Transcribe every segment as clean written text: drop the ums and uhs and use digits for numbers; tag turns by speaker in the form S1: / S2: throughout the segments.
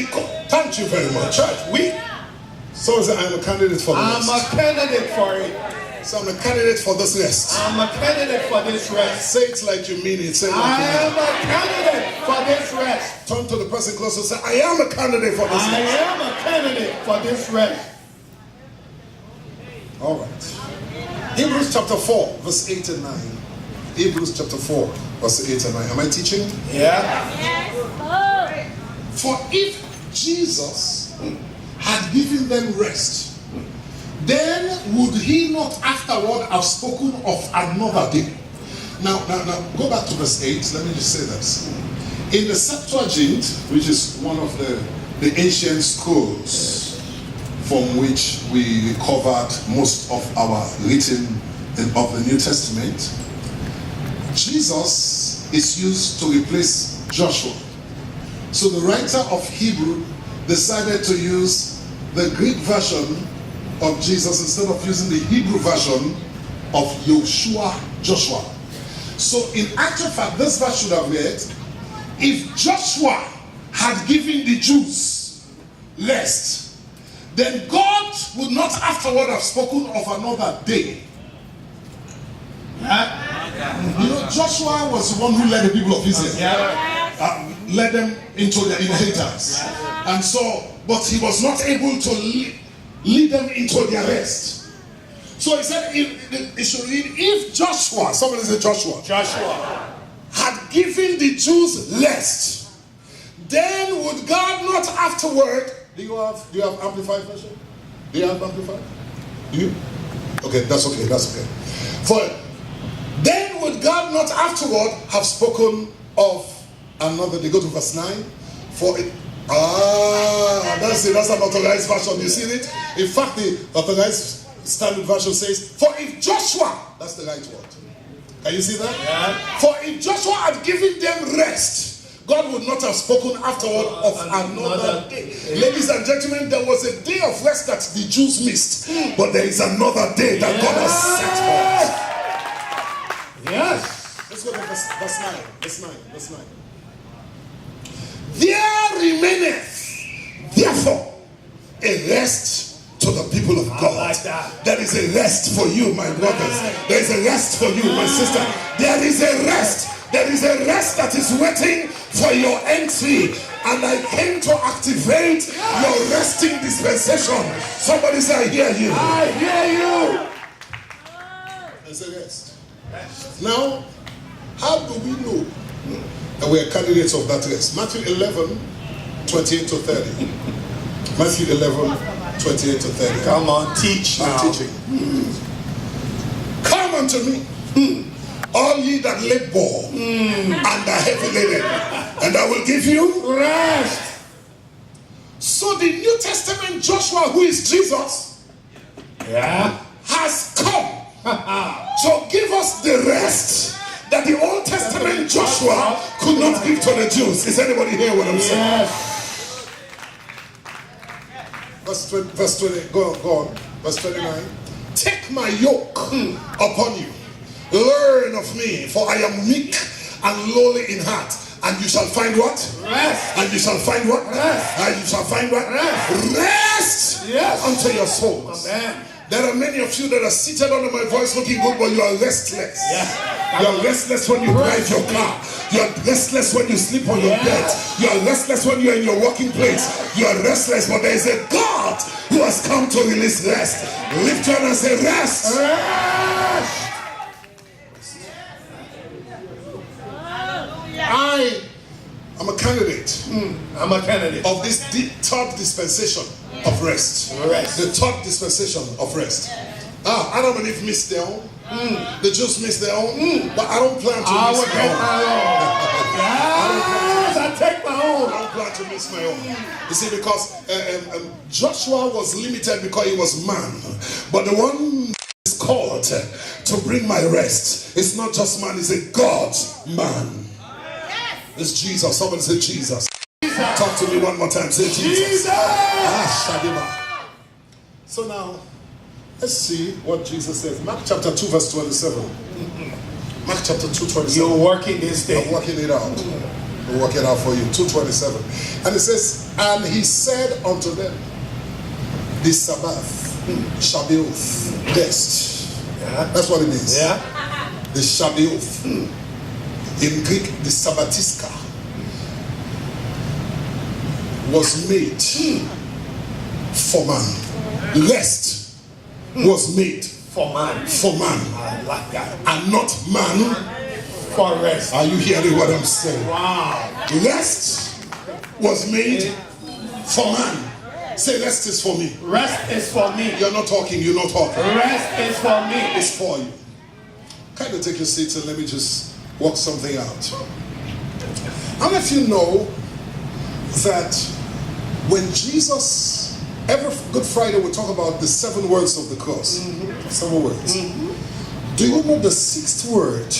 S1: Thank you very much. Church, so is I'm a candidate for this.
S2: I'm a candidate for it.
S1: So I'm a candidate for this rest.
S2: I'm a candidate for this rest.
S1: Say it like you mean it. Say it like
S2: I
S1: you mean
S2: am a candidate for this rest.
S1: Turn to the person close and say, I am a candidate for this rest.
S2: I am a candidate for this rest.
S1: All right. Hebrews chapter 4, verse 8 and 9. Hebrews chapter 4, verse 8 and 9. Am I teaching?
S2: Yeah.
S3: Yes.
S1: For if Jesus had given them rest, then would he not afterward have spoken of another day? Now, go back to verse 8. Let me just say this. In the Septuagint, which is one of the ancient schools from which we recovered most of our written of the New Testament, Jesus is used to replace Joshua. So the writer of Hebrew decided to use the Greek version of Jesus instead of using the Hebrew version of Joshua. So in actual fact, this verse should have read, if Joshua had given the Jews rest, then God would not afterward have spoken of another day. You know, Joshua was the one who led the people of Israel, led them into their inheritance. And so, but he was not able to lead them into their rest. So he said, it should read, if Joshua, somebody say Joshua, had given the Jews rest, then would God not afterward, do you have amplified version? Do you have amplified? Do you? Okay, that's okay. For then would God not afterward have spoken of another day? Go to verse 9. For it, that's it. That's an authorized version. You see it? In fact, the authorized standard version says, for if Joshua, that's the right word. Can you see that? Yeah. For if Joshua had given them rest, God would not have spoken afterward of another day. Ladies and gentlemen, there was a day of rest that the Jews missed, but there is another day that God has set forth.
S2: Yes.
S1: Let's go to verse 9. There remaineth therefore a rest to the people of God.
S2: Like that.
S1: There is a rest for you, my brothers. There is a rest for you, my sister. There is a rest. There is a rest that is waiting for your entry. And I came to activate your resting dispensation. Somebody say, I hear you.
S2: I hear you.
S1: There's a rest. Now, how do we know that we are candidates of that rest? Matthew 11, 28 to 30. Matthew 11, 28 to 30.
S2: Come on, teach now.
S1: I'm teaching. Come unto me, all ye that labor and are heavy laden, and I will give you
S2: Rest.
S1: So the New Testament Joshua, who is Jesus, has come to give us the rest that the Old Testament Joshua could not give to the Jews. Is anybody hear what I'm saying?
S2: Yes.
S1: Verse 20, go on. Verse 29. Take my yoke upon you. Learn of me, for I am meek and lowly in heart. And you shall find what?
S2: Rest.
S1: And you shall find what?
S2: Rest.
S1: And you shall find what? Rest.
S2: Yes.
S1: Unto your souls.
S2: Amen.
S1: There are many of you that are seated under my voice looking good, but you are restless.
S2: Yeah.
S1: You are restless when you drive your car. You are restless when you sleep on your bed. You are restless when you are in your working place. You are restless, but there is a God who has come to release rest. Lift your hand and say, rest.
S2: Rest.
S1: I am a candidate.
S2: I'm a candidate
S1: of this third dispensation of rest. The third dispensation of rest. Adam and Eve missed their own. The Jews missed their own. But I don't plan to miss my own.
S2: I take my own.
S1: I don't plan to miss my own. You see, because Joshua was limited because he was man. But the one is called to bring my rest. It's not just man, it's a God man. It's Jesus. Somebody say Jesus. Talk to me one more time. Say Jesus. So now, let's see what Jesus says. Mark chapter 2 verse 27. Mark chapter 2 27.
S2: You're working this day.
S1: I'm working it out. We'll work it out for you. 2:27. And it says, And he said unto them, the Sabbath, Shabbath, rest. That's what it means. The Shabbath. In Greek, the Sabbatiska was made for man. Rest was made
S2: For man.
S1: for man.
S2: I like that.
S1: And not man.
S2: For rest.
S1: Are you hearing what I'm saying?
S2: Wow.
S1: Rest was made for man. Say, rest is for me.
S2: Rest is for me.
S1: You're not talking, you're not talking.
S2: Rest is for me.
S1: It's for you. Kind of take your seats and let me just work something out. How many of you know that when Jesus, every Good Friday we talk about the 7 words of the cross. 7 words. Do you know the 6th word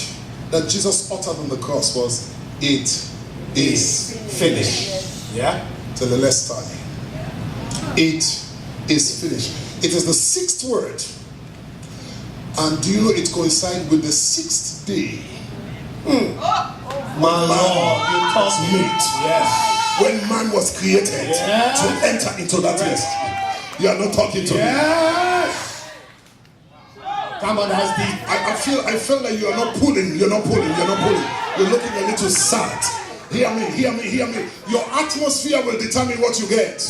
S1: that Jesus uttered on the cross was, it is finished.
S2: Yeah.
S1: Till the last time. It is finished. It is the 6th word. And do you know it coincides with the 6th day?
S2: My Lord, you taught me. Yes.
S1: When man was created to enter into that rest. You are not talking to me.
S2: Yes. Come on, that's deep.
S1: I feel like you are not pulling. You're not pulling. You're not pulling. You're looking a little sad. Hear me, hear me, hear me. Your atmosphere will determine what you get.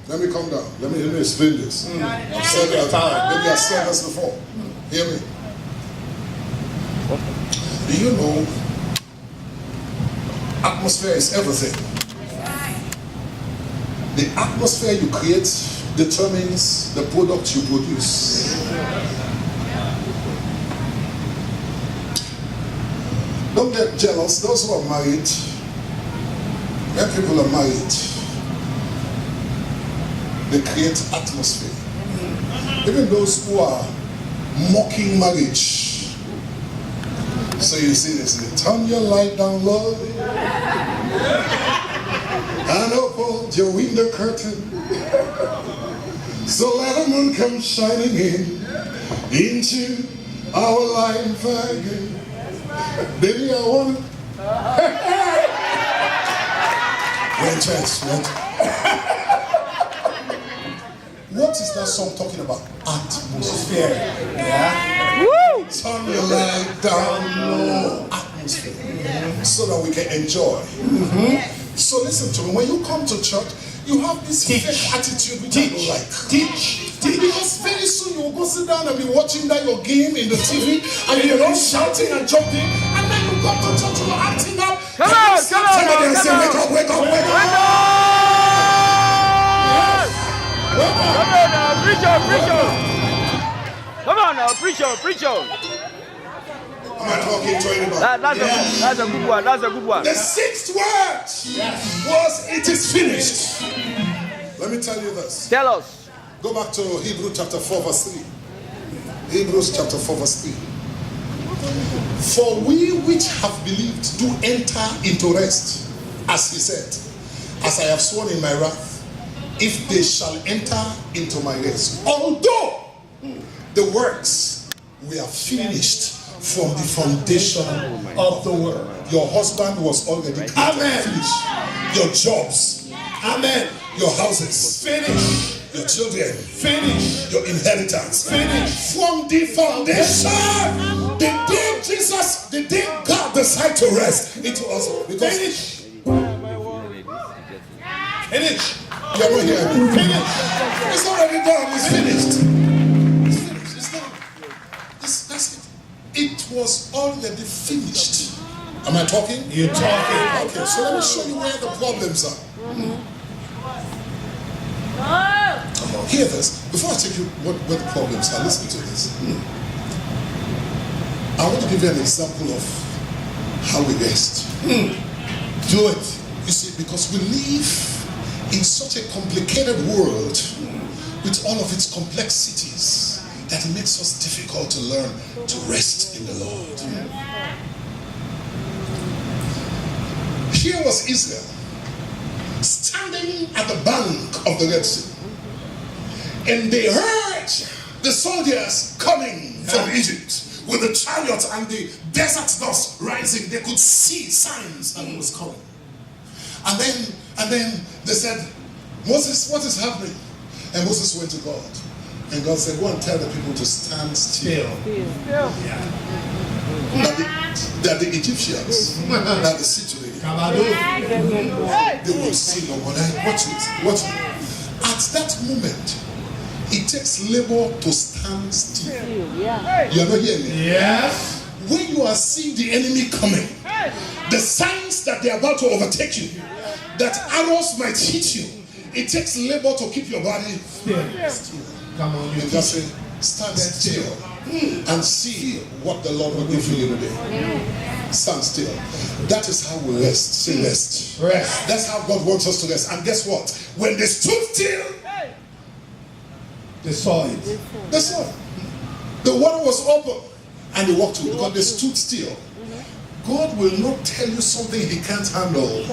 S1: Let me calm down. Let me explain this. I've said that time. Maybe I've said this before. Hear me. Do you know atmosphere is everything? The atmosphere you create determines the product you produce. Don't get jealous. Those who are married, when people are married, they create atmosphere. Even those who are mocking marriage. So you see this, turn your light down low and open your window curtain, so let the moon come shining into our life again. Baby, I want it. We're in church, right? What is that song talking about? Atmosphere. Yeah. Woo! Turn your light down low. Atmosphere. So that we can enjoy. So listen to me. When you come to church, you have this fake attitude which I don't like. Teach. Because very soon you will go sit down and be watching that your game in the TV and you're not shouting and jumping, and then you come to church and you're acting up.
S3: Come on,
S1: Somebody say, wake up, wake up, wake up.
S3: Come on now, preach on, preach on. Come on now, preach on, preach on.
S1: Am I talking to anybody?
S3: That's a good one, that's a good one.
S1: The 6th word was, it is finished. Let me tell you this.
S3: Tell us.
S1: Go back to Hebrews chapter 4 verse 3. Hebrews chapter 4 verse 3. For we which have believed do enter into rest, as he said, as I have sworn in my wrath, if they shall enter into my rest. Although the works were finished from the foundation of the world. Your husband was already finished. Your jobs.
S2: Amen.
S1: Your houses.
S2: Finish.
S1: Your children.
S2: Finish.
S1: Your inheritance.
S2: Finish.
S1: From the foundation. The day Jesus, the day God decided to rest, it was because
S2: Finish. Finish.
S1: you're not hearing me.
S2: Finish.
S1: It's already done. It's finished. It's finished. It's done. That's it. It was already finished. Am I talking?
S2: You're talking.
S1: Okay, so let me show you where the problems are. Hear this. Before I take you where the problems are, listen to this. I want to give you an example of how we rest.
S2: Do it.
S1: You see, because we live in such a complicated world with all of its complexities that it makes us difficult to learn to rest in the Lord. Here was Israel standing at the bank of the Red Sea, and they heard the soldiers coming from Egypt with the chariots and the desert dust rising. They could see signs that it was coming. And then And then they said, Moses, what is happening? And Moses went to God. And God said, go and tell the people to stand still. That the Egyptians that they see today, they will see no more. Watch it. Watch it. At that moment, it takes labor to stand still. You are not hearing me?
S2: Yes.
S1: When you are seeing the enemy coming, the signs that they are about to overtake you, that arrows might hit you, it takes labor to keep your body still.
S2: Come on,
S1: you just say, stand still and see what the Lord will do for you today. Stand still. That is how we rest. Say rest.
S2: Rest.
S1: That's how God wants us to rest. And guess what? When they stood still,
S2: they saw it.
S1: They saw it. The water was open and they walked through because they stood still. God will not tell you something he can't handle.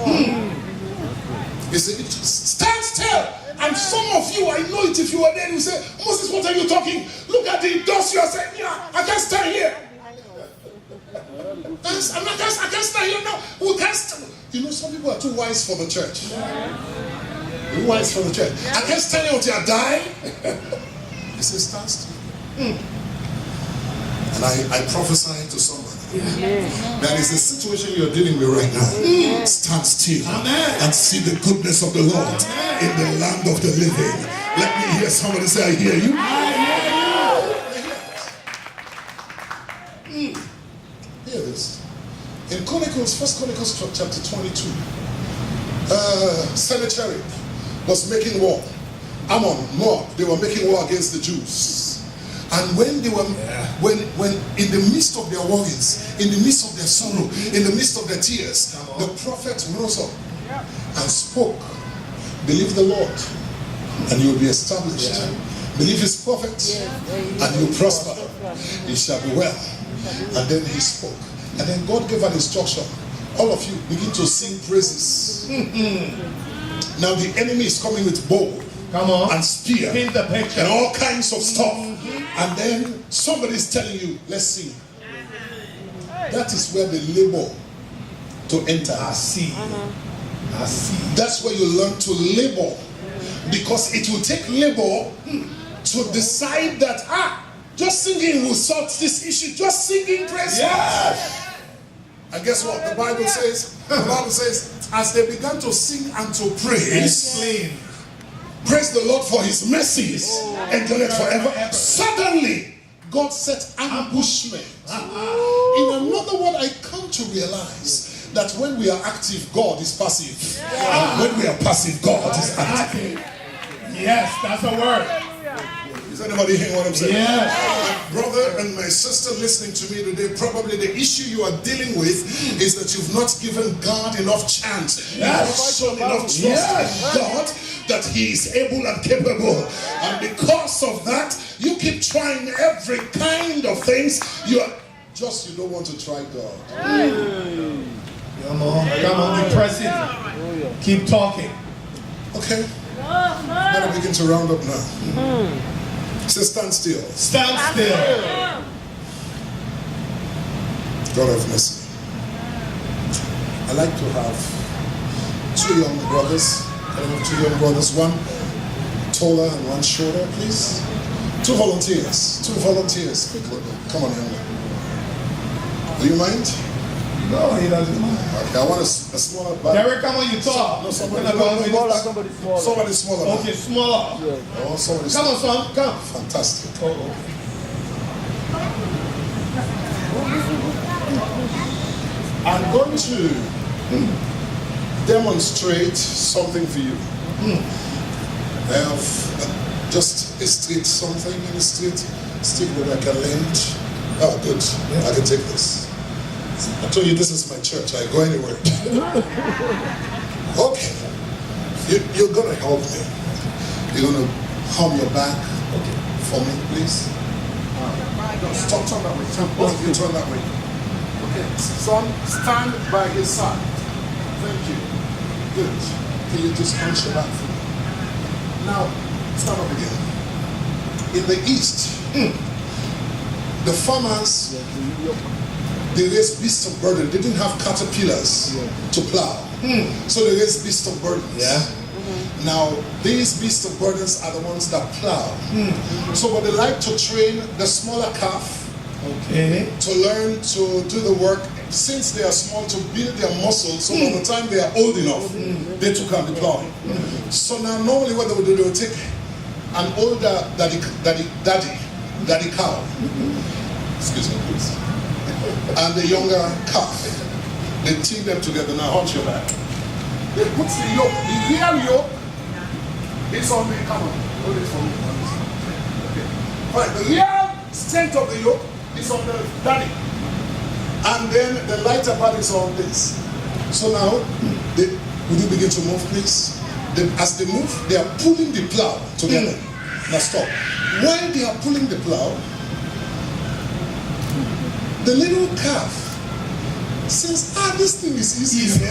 S1: He said, stand still. And some of you, I know it, if you were there, you say, Moses, what are you talking? Look at the dust you are saying. Yeah, I can't stand here. I can't stand here now. We can't stand. You know, some people are too wise for the church. Too wise for the church. I can't stand here until I die. He says, stand still. And I prophesy to somebody. That is the situation you're dealing with right now. Stand still and see the goodness of the Lord in the land of the living. Let me hear somebody say, I hear you. Hear this. In Chronicles, 1 Chronicles chapter 22, Sennacherib was making war. Ammon, Moab, they were making war against the Jews. And when they were, when in the midst of their worries, in the midst of their sorrow, in the midst of their tears, the prophet rose up and spoke, believe the Lord and you will be established. Believe his prophets and you will prosper. It shall be well. And then he spoke. And then God gave an instruction. All of you begin to sing praises. Now the enemy is coming with bow.
S2: Come on.
S1: And spear.
S2: Paint the picture.
S1: And all kinds of stuff. And then somebody is telling you, let's sing. That is where the labor to enter.
S2: I see. I see.
S1: That's where you learn to labor. Because it will take labor to decide that, just singing will solve this issue. Just singing praise.
S2: Yes.
S1: And guess what? The Bible says, as they began to sing and to praise, praise the Lord for his mercies, endure it forever. Suddenly, God set ambushment. In another word, I come to realize that when we are active, God is passive. And when we are passive, God is active.
S2: Yes, that's a word.
S1: Is anybody hearing what I'm saying?
S2: Yes.
S1: My brother and my sister listening to me today, probably the issue you are dealing with is that you've not given God enough chance. You have shown enough trust in God that he is able and capable. And because of that, you keep trying every kind of things. You don't want to try God.
S2: Come on, be present. Keep talking.
S1: Okay. Better begin to round up now. Say stand still.
S2: Stand still.
S1: God have mercy. I like to have two young brothers. I have two young brothers, one taller and one shorter, please. Two volunteers. Quickly. Come on, young man. Do you mind?
S2: No, he doesn't mind.
S1: Okay, I want a smaller bag.
S2: Derek, come on, you talk.
S1: Somebody smaller.
S2: Okay, smaller.
S1: Oh, somebody
S2: Come on, son. Come.
S1: Fantastic. I'm going to demonstrate something for you. I have just a street, something in the street, stick with like a length. Oh, good. I can take this. I told you this is my church. I go anywhere. Okay. You're going to help me. You're going to hum your back for me, please. Stop, turn that way. Both of you turn that way. Okay. Son, stand by his side. Thank you. Good. Can you just punch your back for me? Now, stand up again. In the east, the farmers, they raised beasts of burden. They didn't have caterpillars to plow. So there is beasts of burdens.
S2: Yeah.
S1: Now, these beasts of burdens are the ones that plow. So, but they like to train the smaller calf
S2: Okay.
S1: to learn to do the work since they are small, to build their muscles, so by the time they are old enough, they too can be plowing. So now, normally what they would do, they would take an older daddy cow, excuse me please, and the younger calf. They team them together. Now hold your back. They put the yoke, the real yoke is on the, come on, hold it for me. Okay. All right, the real strength of the yoke is on the daddy. And then the lighter part is on this. So now, would you begin to move, please? As they move, they are pulling the plow together. Now stop. When they are pulling the plow, the little calf says, this thing is easy.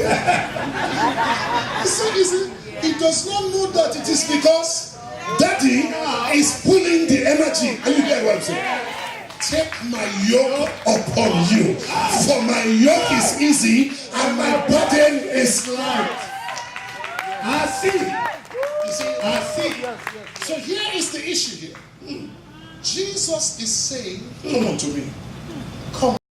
S1: It's so easy. It does not know that it is because daddy is pulling the energy. Are you hearing what I'm saying? Take my yoke upon you, for my yoke is easy and my burden is light.
S2: I see.
S1: You see,
S2: I see.
S1: so here is the issue here. Jesus is saying, come unto me. Come